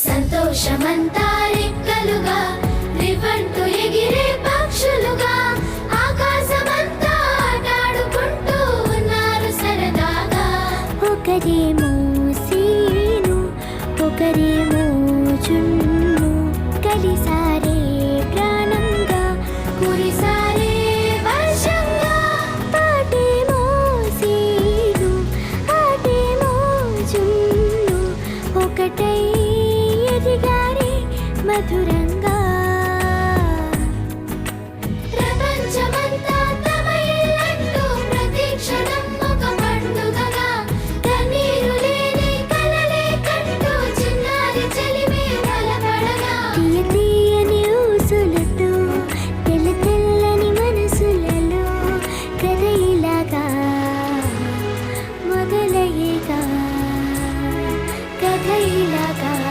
సంతోషమంతా రెక్కలుగా రివ్వంటూ ఎగిరే పక్షులుగా ఆకాశమంతా ఆటాడుకుంటూ ఉన్నారు సరదాగా. ఒకరేమో సీను ఒకరేమో చున్ను కలిసారే ప్రాణంగా కురిసారే వర్షంగా. పాటేమో సీను ఆటేమో చున్ను ఒకటై ఎదిగారే మధురంగా.